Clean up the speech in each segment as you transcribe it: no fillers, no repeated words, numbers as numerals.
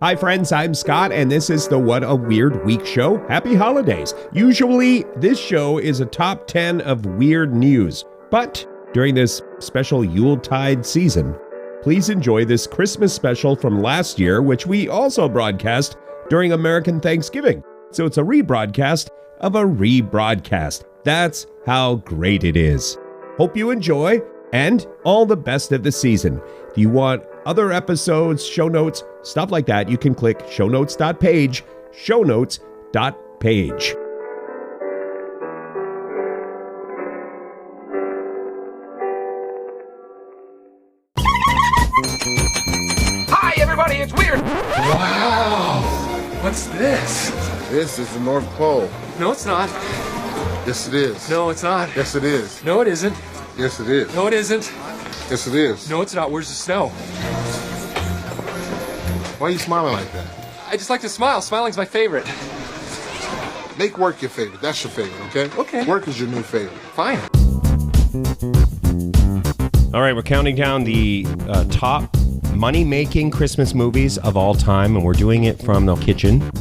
Hi friends, I'm Scott, and this is the What a Weird Week show. Happy holidays. Usually, this show is a top 10 of weird news, but during this special Yuletide season, please enjoy this Christmas special from last year, which we also broadcast during American Thanksgiving. So it's a rebroadcast of a rebroadcast. That's how great it is. Hope you enjoy, and all the best of the season. If you want other episodes, show notes, stuff like that, you can click shownotes.page, shownotes.page. Hi, everybody, it's Weird. Wow! What's this? This is the North Pole. No, it's not. Yes, it is. No, it's not. Yes, it is. No, it isn't. Yes, it is. No, it isn't. Yes, it is. No, it's not. Where's the snow? Why are you smiling like that? I just like to smile. Smiling's my favorite. Make work your favorite. That's your favorite, okay? Okay. Work is your new favorite. Fine. All right, we're counting down the top money-making Christmas movies of all time, and we're doing it from the kitchen.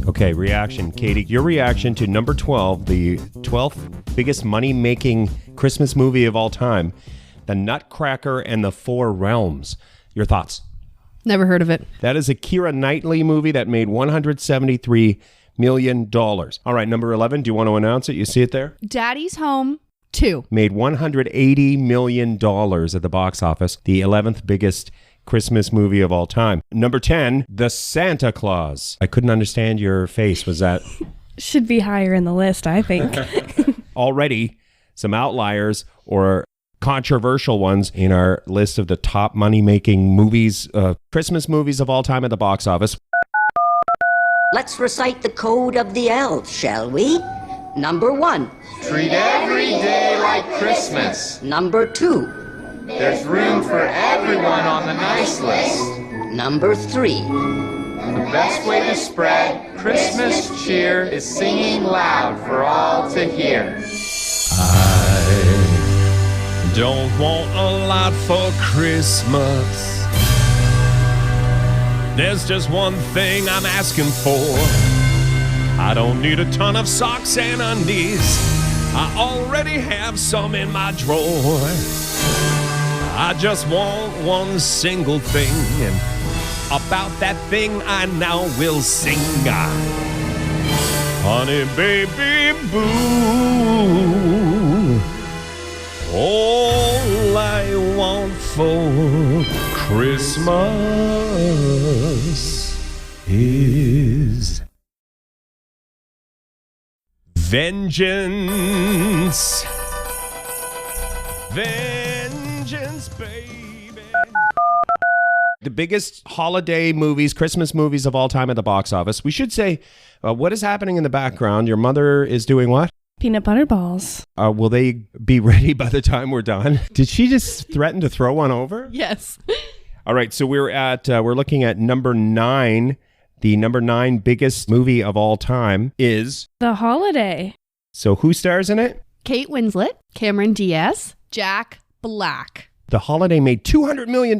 Okay, reaction. Katie, your reaction to number 12, the 12th biggest money-making Christmas movie of all time, The Nutcracker and the Four Realms. Your thoughts? Never heard of it. That is a Keira Knightley movie that made $173 million. All right, number 11, do you want to announce it? You see it there? Daddy's Home 2. Made $180 million at the box office, the 11th biggest Christmas movie of all time. Number 10, The Santa Claus. I couldn't understand your face. Was that Should be higher in the list, I think. already some outliers or controversial ones in our list of the top money-making movies, Christmas movies of all time at the box office? Let's recite the code of the elves, shall we? Number 1. Treat every day like Christmas. Number 2. There's room for everyone on the nice list. Number 3. The best way to spread Christmas cheer is singing loud for all to hear. Don't want a lot for Christmas. There's just one thing I'm asking for. I don't need a ton of socks and undies. I already have some in my drawer. I just want one single thing, and about that thing I now will sing. Honey, baby, boo. All I want for Christmas is vengeance. Vengeance, baby. The biggest holiday movies, Christmas movies of all time at the box office. We should say, what is happening in the background? Your mother is doing what? Peanut butter balls. Will they be ready by the time we're done? Did she just threaten to throw one over? Yes. All right, so we're looking at number 9. The number 9 biggest movie of all time is The Holiday. So who stars in it? Kate Winslet, Cameron Diaz, Jack Black. The Holiday made $200 million.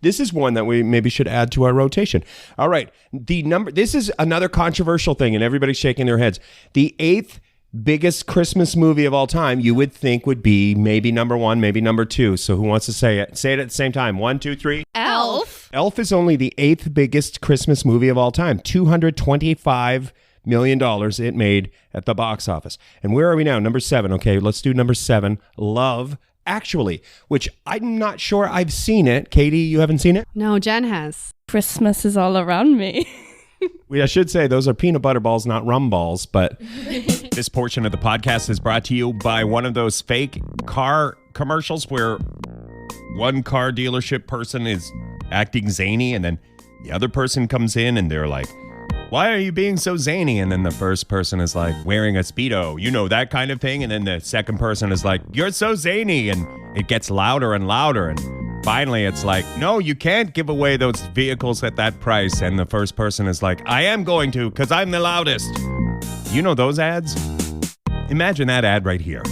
This is one that we maybe should add to our rotation. All right, this is another controversial thing, and everybody's shaking their heads. The 8th biggest Christmas movie of all time, you would think would be maybe number 1, maybe number 2. So who wants to say it? Say it at the same time. 1, 2, 3. Elf. Elf is only the 8th biggest Christmas movie of all time. $225 million it made at the box office. And where are we now? Number 7. Okay, let's do number 7. Love Actually, which I'm not sure I've seen it. Katie, you haven't seen it? No, Jen has. Christmas is all around me. I should say those are peanut butter balls, not rum balls. But this portion of the podcast is brought to you by one of those fake car commercials where one car dealership person is acting zany and then the other person comes in and they're like, why are you being so zany? And then the first person is like, wearing a Speedo, you know, that kind of thing. And then the second person is like, you're so zany. And it gets louder and louder. And finally it's like, no, you can't give away those vehicles at that price. And the first person is like, I am going to, because I'm the loudest. You know those ads? Imagine that ad right here.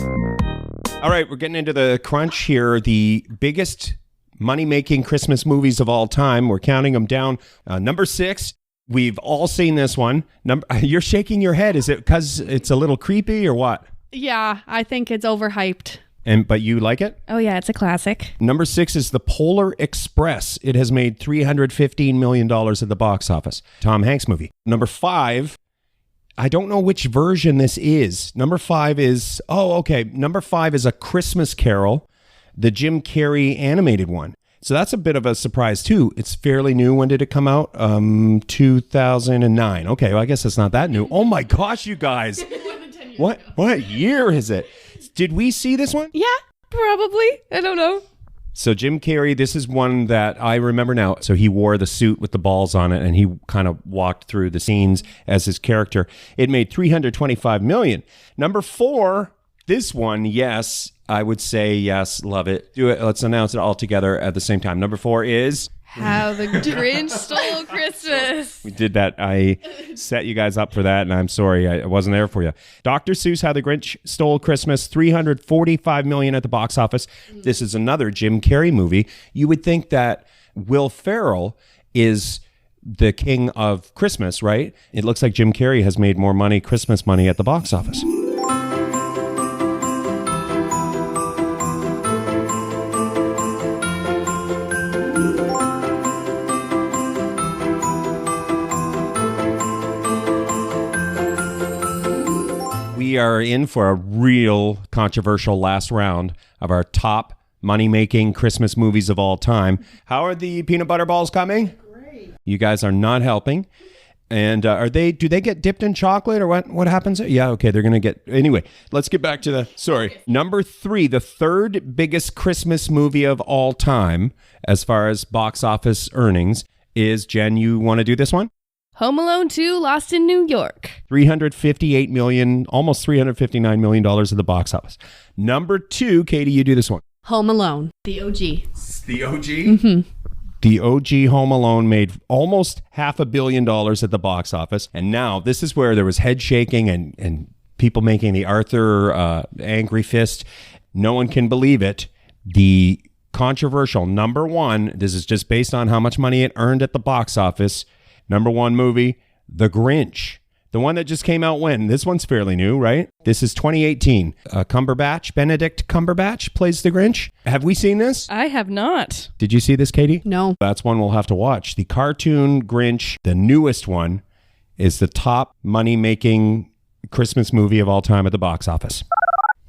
All right, we're getting into the crunch here. The biggest money-making Christmas movies of all time. We're counting them down. Number 6, we've all seen this one. You're shaking your head. Is it because it's a little creepy or what? Yeah, I think it's overhyped. But you like it? Oh, yeah, it's a classic. Number 6 is The Polar Express. It has made $315 million at the box office. Tom Hanks movie. Number 5, I don't know which version this is. Number 5 is, Number 5 is A Christmas Carol, the Jim Carrey animated one. So that's a bit of a surprise too. It's fairly new. When did it come out? 2009. Okay, well, I guess it's not that new. Oh my gosh, you guys. What year is it? Did we see this one? Yeah, probably. I don't know. So Jim Carrey, this is one that I remember now. So he wore the suit with the balls on it, and he kind of walked through the scenes as his character. It made $325 million. Number 4, this one, yes, I would say yes, love it. Do it. Let's announce it all together at the same time. Number 4 is... How the Grinch Stole Christmas. We did that. I set you guys up for that, and I'm sorry I wasn't there for you. Dr. Seuss, How the Grinch Stole Christmas, $345 million at the box office. This is another Jim Carrey movie. You would think that Will Ferrell is the king of Christmas, right? It looks like Jim Carrey has made more money, Christmas money, at the box office. We are in for a real controversial last round of our top money-making Christmas movies of all time. How are the peanut butter balls coming? Great. You guys are not helping. And do they get dipped in chocolate or what happens? Yeah, okay, they're going to get... Anyway, let's get back to Number 3, the third biggest Christmas movie of all time as far as box office earnings is, Jen, you want to do this one? Home Alone 2, Lost in New York. $358 million, almost $359 million at the box office. Number 2, Katie, you do this one. Home Alone, the OG. The OG? Mm-hmm. The OG Home Alone made almost $500 million at the box office. And now this is where there was head shaking and people making the Arthur angry fist. No one can believe it. The controversial number 1, this is just based on how much money it earned at the box office. Number 1 movie, The Grinch. The one that just came out when? This one's fairly new, right? This is 2018. Benedict Cumberbatch plays the Grinch. Have we seen this? I have not. Did you see this, Katie? No. That's one we'll have to watch. The cartoon Grinch, the newest one, is the top money-making Christmas movie of all time at the box office.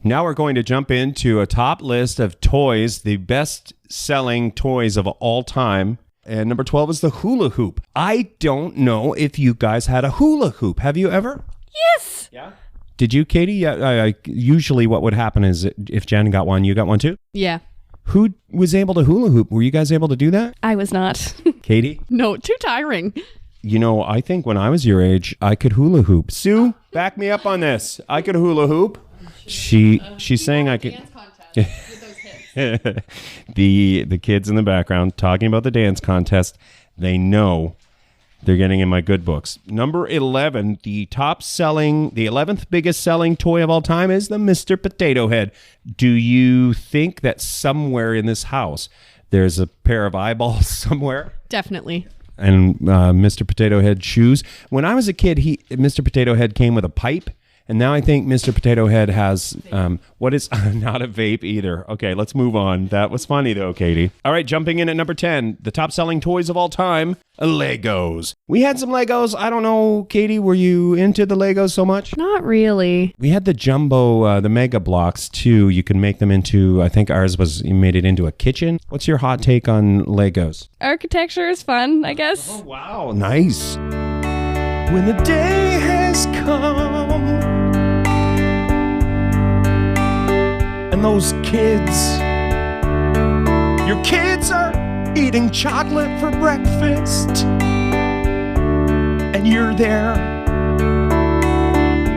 Now we're going to jump into a top list of toys, the best-selling toys of all time. And number 12 is the hula hoop. I don't know if you guys had a hula hoop. Have you ever? Yes. Yeah. Did you, Katie? Yeah. Usually what would happen is if Jen got one, you got one too? Yeah. Who was able to hula hoop? Were you guys able to do that? I was not. Katie? No, too tiring. You know, I think when I was your age, I could hula hoop. Sue, back me up on this. I could hula hoop. She's saying I could. Dance contest with those hits. the kids in the background talking about the dance contest. They know they're getting in my good books. Number 11, the 11th biggest selling toy of all time is the Mr. Potato Head. Do you think that somewhere in this house there's a pair of eyeballs somewhere? Definitely. And Mr. Potato Head shoes. When I was a kid, Mr. Potato Head came with a pipe. And now I think Mr. Potato Head has, what is, not a vape either. Okay, let's move on. That was funny though, Katie. All right, jumping in at number 10, the top selling toys of all time, Legos. We had some Legos. I don't know, Katie, were you into the Legos so much? Not really. We had the jumbo, the Mega Blocks too. You can make them into, I think ours you made it into a kitchen. What's your hot take on Legos? Architecture is fun, I guess. Oh, wow, nice. When the day has come and those kids, your kids are eating chocolate for breakfast and you're there,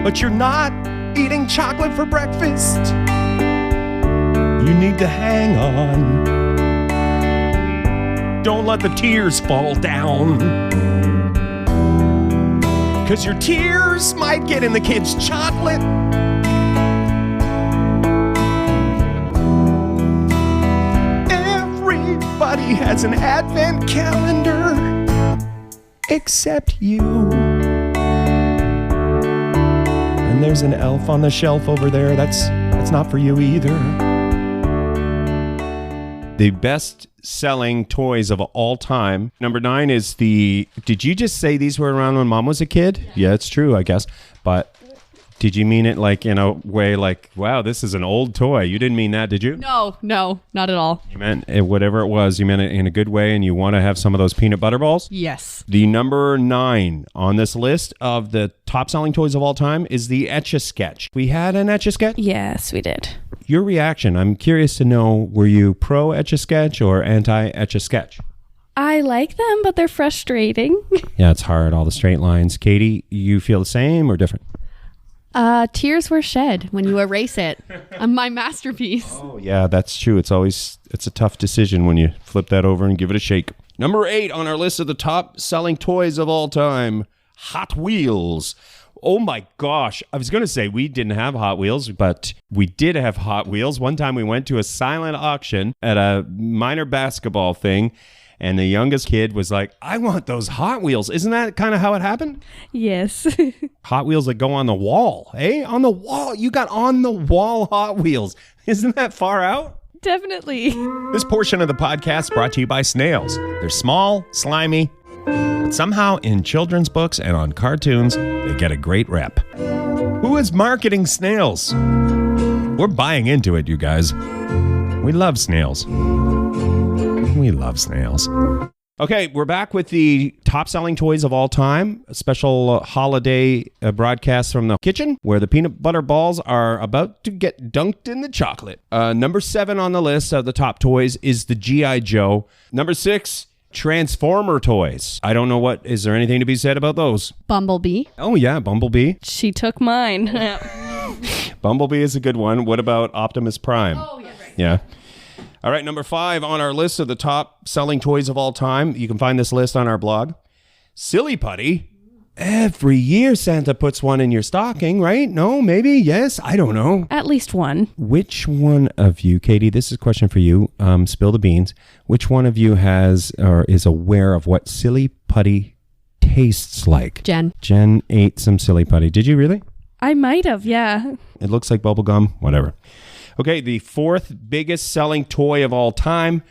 but you're not eating chocolate for breakfast. You need to hang on. Don't let the tears fall down, 'cause your tears might get in the kids' chocolate. Everybody has an advent calendar except you. And there's an elf on the shelf over there. That's not for you either. The best-selling toys of all time. Number 9 is the... Did you just say these were around when Mom was a kid? Yeah, it's true, I guess. But did you mean it like in a way like, wow, this is an old toy? You didn't mean that, did you? No, not at all. You meant it, whatever it was, you meant it in a good way, and you want to have some of those peanut butter balls? Yes. The number 9 on this list of the top-selling toys of all time is the Etch-a-Sketch. We had an Etch-a-Sketch? Yes, we did. Your reaction, I'm curious to know, were you pro Etch-a-Sketch or anti Etch-a-Sketch? I like them, but they're frustrating. Yeah, it's hard, all the straight lines. Katie, you feel the same or different? Tears were shed when you erase it. My masterpiece. Oh, yeah, that's true. It's a tough decision when you flip that over and give it a shake. Number 8 on our list of the top selling toys of all time, Hot Wheels. Oh my gosh. I was going to say we didn't have Hot Wheels, but we did have Hot Wheels. One time we went to a silent auction at a minor basketball thing, and the youngest kid was like, I want those Hot Wheels. Isn't that kind of how it happened? Yes. Hot Wheels that go on the wall, eh? On the wall. You got on the wall Hot Wheels. Isn't that far out? Definitely. This portion of the podcast brought to you by snails. They're small, slimy, but somehow in children's books and on cartoons, they get a great rep. Who is marketing snails? We're buying into it, you guys. We love snails. We love snails. Okay, we're back with the top-selling toys of all time, a special holiday broadcast from the kitchen where the peanut butter balls are about to get dunked in the chocolate. Number 7 on the list of the top toys is the G.I. Joe. Number 6, Transformer toys. I don't know is there anything to be said about those? Bumblebee. Oh, yeah, Bumblebee. She took mine. Bumblebee is a good one. What about Optimus Prime? Oh, yeah, right. Yeah. All right, number 5 on our list of the top selling toys of all time. You can find this list on our blog. Silly Putty. Every year Santa puts one in your stocking, right? No, maybe, yes, I don't know. At least one. Which one of you, Katie, this is a question for you, spill the beans. Which one of you has or is aware of what Silly Putty tastes like? Jen. Jen ate some Silly Putty. Did you really? I might have, yeah. It looks like bubble gum, whatever. Okay, the 4th biggest selling toy of all time,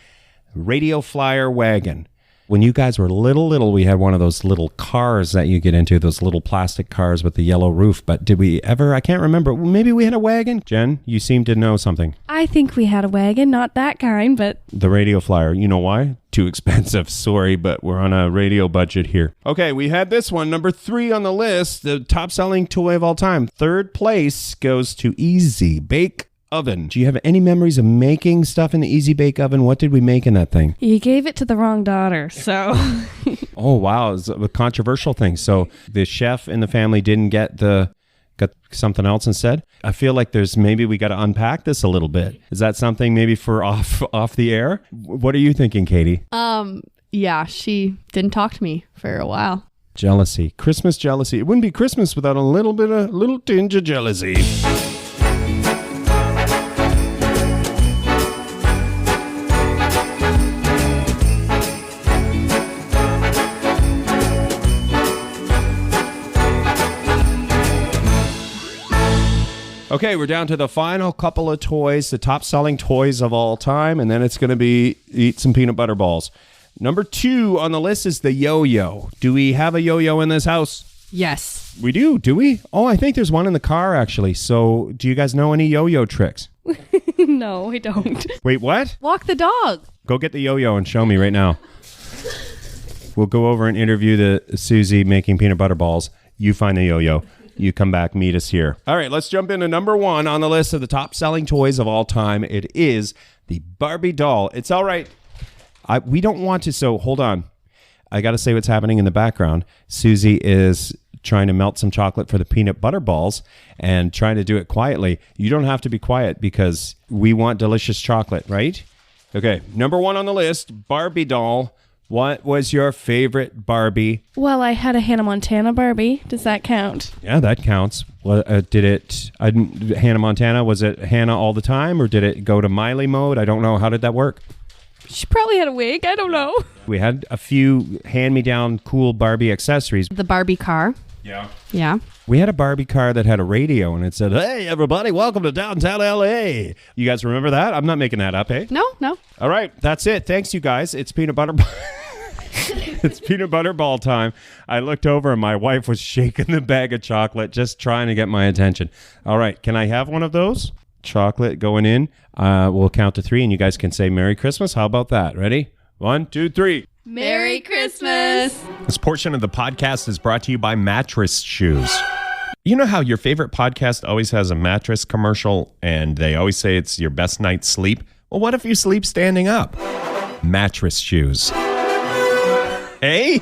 Radio Flyer Wagon. When you guys were little, we had one of those little cars that you get into, those little plastic cars with the yellow roof. But did we ever? I can't remember. Maybe we had a wagon? Jen, you seem to know something. I think we had a wagon, not that kind, but... The Radio Flyer. You know why? Too expensive. Sorry, but we're on a radio budget here. Okay, we had this one. Number 3 on the list, the top selling toy of all time. 3rd place goes to Easy Bake Oven. Do you have any memories of making stuff in the Easy Bake Oven? What did we make in that thing? You gave it to the wrong daughter, so... Oh, wow. It's a controversial thing. So the chef in the family didn't got something else instead? I feel like we got to unpack this a little bit. Is that something maybe for off the air? What are you thinking, Katie? Yeah, she didn't talk to me for a while. Jealousy. Christmas jealousy. It wouldn't be Christmas without a little tinge of jealousy. Okay, we're down to the final couple of toys, the top selling toys of all time, and then it's going to be eat some peanut butter balls. Number 2 on the list is the yo-yo. Do we have a yo-yo in this house? Yes. We do we? Oh, I think there's one in the car, actually. So do you guys know any yo-yo tricks? No, I don't. Wait, what? Walk the dog. Go get the yo-yo and show me right now. We'll go over and interview the Susie making peanut butter balls. You find the yo-yo. You come back, meet us here. All right, let's jump into number 1 on the list of the top selling toys of all time. It is the Barbie doll. It's all right. We don't want to, so hold on. I got to say what's happening in the background. Susie is trying to melt some chocolate for the peanut butter balls and trying to do it quietly. You don't have to be quiet because we want delicious chocolate, right? Okay, number 1 on the list, Barbie doll. What was your favorite Barbie? Well, I had a Hannah Montana Barbie. Does that count? Yeah, that counts. Well, Hannah Montana, was it Hannah all the time or did it go to Miley mode? I don't know. How did that work? She probably had a wig. I don't know. We had a few hand-me-down cool Barbie accessories. The Barbie car. Yeah. Yeah. We had a Barbie car that had a radio, and it said, "Hey, everybody, welcome to downtown L.A." You guys remember that? I'm not making that up, eh? No. All right, that's it. Thanks, you guys. It's peanut butter. It's peanut butter ball time. I looked over, and my wife was shaking the bag of chocolate, just trying to get my attention. All right, can I have one of those? Chocolate going in. We'll count to 3, and you guys can say Merry Christmas. How about that? Ready? 1, 2, 3. Merry Christmas. This portion of the podcast is brought to you by Mattress Shoes. You know how your favorite podcast always has a mattress commercial and they always say it's your best night's sleep? Well, what if you sleep standing up? Mattress Shoes. Hey?